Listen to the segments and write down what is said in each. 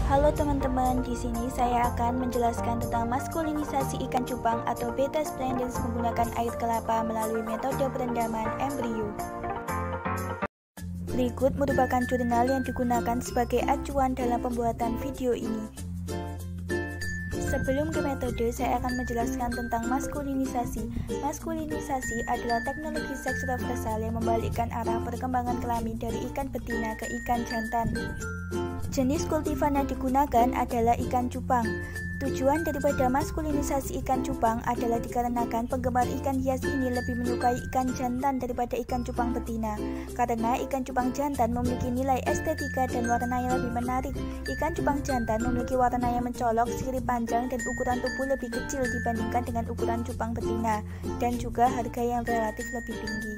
Halo teman-teman, di sini saya akan menjelaskan tentang maskulinisasi ikan cupang atau beta splendens menggunakan air kelapa melalui metode perendaman embrio. Berikut merupakan jurnal yang digunakan sebagai acuan dalam pembuatan video ini. Sebelum ke metode, saya akan menjelaskan tentang maskulinisasi. Maskulinisasi adalah teknologi seks reversal yang membalikkan arah perkembangan kelamin dari ikan betina ke ikan jantan. Jenis kultifan yang digunakan adalah ikan cupang. Tujuan daripada maskulinisasi ikan cupang adalah dikarenakan penggemar ikan hias ini lebih menyukai ikan jantan daripada ikan cupang betina. Karena ikan cupang jantan memiliki nilai estetika dan warna yang lebih menarik. Ikan cupang jantan memiliki warna yang mencolok, sirip panjang, dan ukuran tubuh lebih kecil dibandingkan dengan ukuran cupang betina, dan juga harga yang relatif lebih tinggi.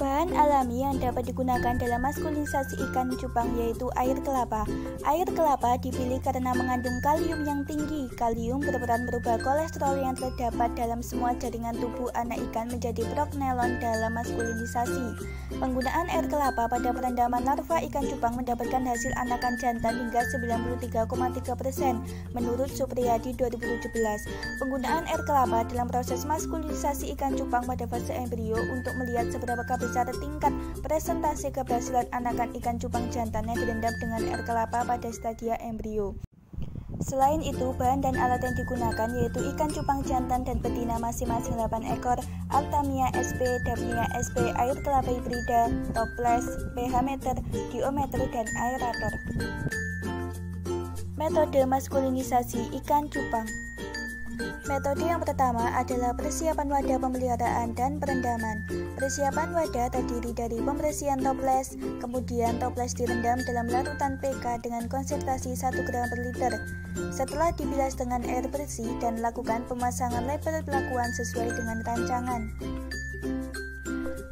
Bahan alami yang dapat digunakan dalam maskulinisasi ikan cupang yaitu air kelapa. Air kelapa dipilih karena mengandung kalium yang tinggi. Kalium berperan merubah kolesterol yang terdapat dalam semua jaringan tubuh anak ikan menjadi prognenon dalam maskulinisasi. Penggunaan air kelapa pada perendaman larva ikan cupang mendapatkan hasil anakan jantan hingga 93,3% menurut Supriyadi 2017. Penggunaan air kelapa dalam proses maskulinisasi ikan cupang pada fase embrio untuk melihat seberapa besar tingkat presentase keberhasilan anakan ikan cupang jantan yang direndam dengan air kelapa pada stadia embrio. Selain itu, bahan dan alat yang digunakan yaitu ikan cupang jantan dan betina masing-masing 8 ekor, Artemia sp, Daphnia sp, air kelapa hibrida, toples, pH meter, diometer, dan aerator. Metode maskulinisasi ikan cupang. Metode yang pertama adalah persiapan wadah pemeliharaan dan perendaman. Persiapan wadah terdiri dari pembersihan toples, kemudian toples direndam dalam larutan pK dengan konsentrasi 1 gram per liter. Setelah dibilas dengan air bersih dan lakukan pemasangan label pelakuan sesuai dengan rancangan.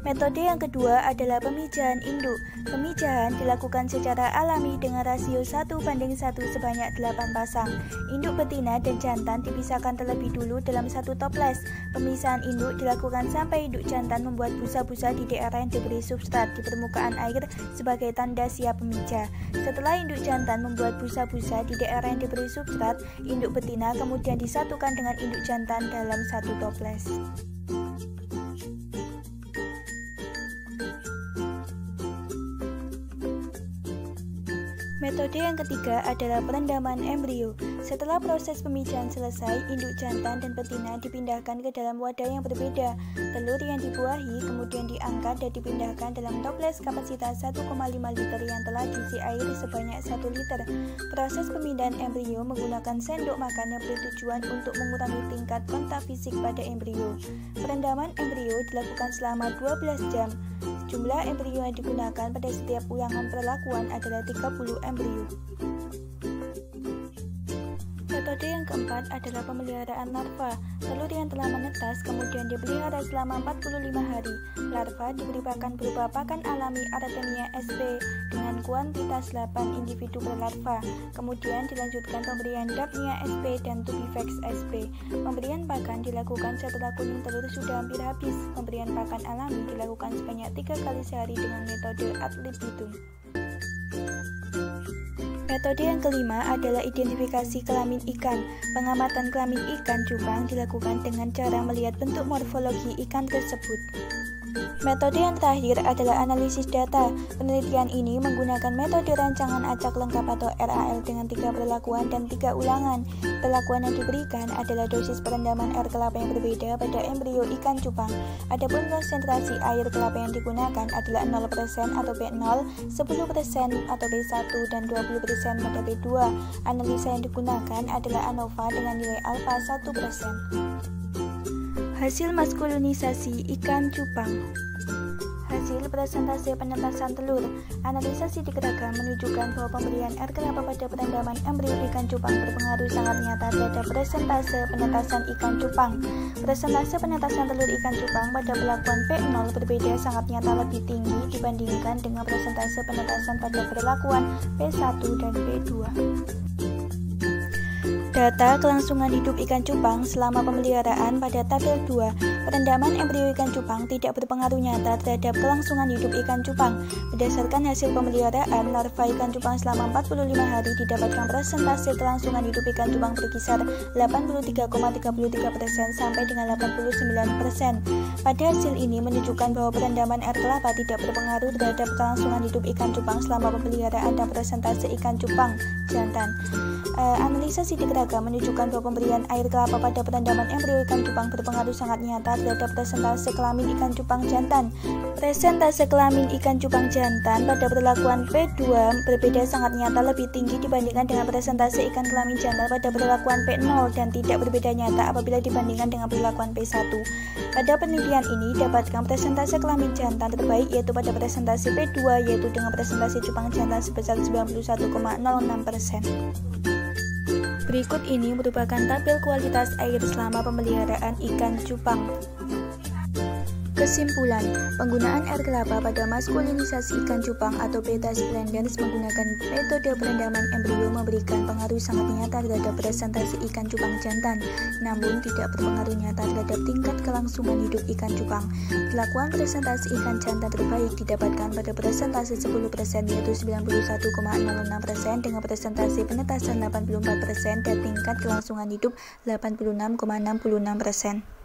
Metode yang kedua adalah pemijahan induk. Pemijahan dilakukan secara alami dengan rasio 1:1 sebanyak 8 pasang. Induk betina dan jantan dipisahkan terlebih dulu dalam satu toples. Pemisahan induk dilakukan sampai induk jantan membuat busa-busa di daerah yang diberi substrat di permukaan air sebagai tanda siap pemijah. Setelah induk jantan membuat busa-busa di daerah yang diberi substrat, induk betina kemudian disatukan dengan induk jantan dalam satu toples. Metode yang ketiga adalah perendaman embrio. Setelah proses pemijahan selesai, induk jantan dan betina dipindahkan ke dalam wadah yang berbeda. Telur yang dibuahi kemudian diangkat dan dipindahkan dalam toples kapasitas 1,5 liter yang telah diisi air sebanyak 1 liter. Proses pemindahan embrio menggunakan sendok makan yang bertujuan untuk mengurangi tingkat kontak fisik pada embrio. Perendaman embrio dilakukan selama 12 jam. Jumlah embrio yang digunakan pada setiap ulangan perlakuan adalah 30 embrio. Metode yang keempat adalah pemeliharaan larva. Telur yang telah menetas kemudian dipelihara selama 45 hari. Larva diberi pakan berupa pakan alami Artemia sp dengan kuantitas 8 individu per larva. Kemudian dilanjutkan pemberian Daphnia sp dan Tubivex sp. Pemberian pakan dilakukan setelah kuning telur sudah hampir habis. Pemberian pakan alami dilakukan sebanyak 3 kali sehari dengan metode ad libitum. Metode yang kelima adalah identifikasi kelamin ikan. Pengamatan kelamin ikan cupang dilakukan dengan cara melihat bentuk morfologi ikan tersebut. Metode yang terakhir adalah analisis data. Penelitian ini menggunakan metode rancangan acak lengkap atau RAL dengan 3 perlakuan dan 3 ulangan. Perlakuan yang diberikan adalah dosis perendaman air kelapa yang berbeda pada embrio ikan cupang. Adapun konsentrasi air kelapa yang digunakan adalah 0% atau B0, 10% atau B1, dan 20% pada B2. Analisa yang digunakan adalah ANOVA dengan nilai alfa 1%. Hasil maskulinisasi ikan cupang. Hasil presentasi penetasan telur. Analisis sidik ragam menunjukkan bahwa pemberian air kelapa pada perendaman embrio ikan cupang berpengaruh sangat nyata terhadap presentase penetasan ikan cupang. Presentase penetasan telur ikan cupang pada perlakuan P0 berbeda sangat nyata lebih tinggi dibandingkan dengan presentase penetasan pada perlakuan P1 dan P2. Data kelangsungan hidup ikan cupang selama pemeliharaan pada tabel 2. Perendaman embrio ikan cupang tidak berpengaruh nyata terhadap kelangsungan hidup ikan cupang. Berdasarkan hasil pemeliharaan, larva ikan cupang selama 45 hari didapatkan persentase kelangsungan hidup ikan cupang berkisar 83,33% sampai dengan 89%. Pada hasil ini menunjukkan bahwa perendaman air kelapa tidak berpengaruh terhadap kelangsungan hidup ikan cupang selama pemeliharaan dan persentase ikan cupang jantan. Analisa sidik raga menunjukkan bahwa pemberian air kelapa pada perendaman embrio ikan cupang berpengaruh sangat nyata terhadap persentase kelamin ikan cupang jantan. Persentase kelamin ikan cupang jantan pada perlakuan P2 berbeda sangat nyata lebih tinggi dibandingkan dengan persentase ikan kelamin jantan pada perlakuan P0 dan tidak berbeda nyata apabila dibandingkan dengan perlakuan P1. Pada penelitian ini dapatkan persentase kelamin jantan terbaik yaitu pada presentasi P2 yaitu dengan presentasi cupang jantan sebesar 91,06%. Berikut ini merupakan tabel kualitas air selama pemeliharaan ikan cupang. Kesimpulan, penggunaan air kelapa pada maskulinisasi ikan cupang atau beta splendens menggunakan metode perendaman embrio memberikan pengaruh sangat nyata terhadap presentasi ikan cupang jantan, namun tidak berpengaruh nyata terhadap tingkat kelangsungan hidup ikan cupang. Perlakuan presentasi ikan jantan terbaik didapatkan pada presentasi 10% yaitu 91,06% dengan presentasi penetasan 84% dan tingkat kelangsungan hidup 86,66%.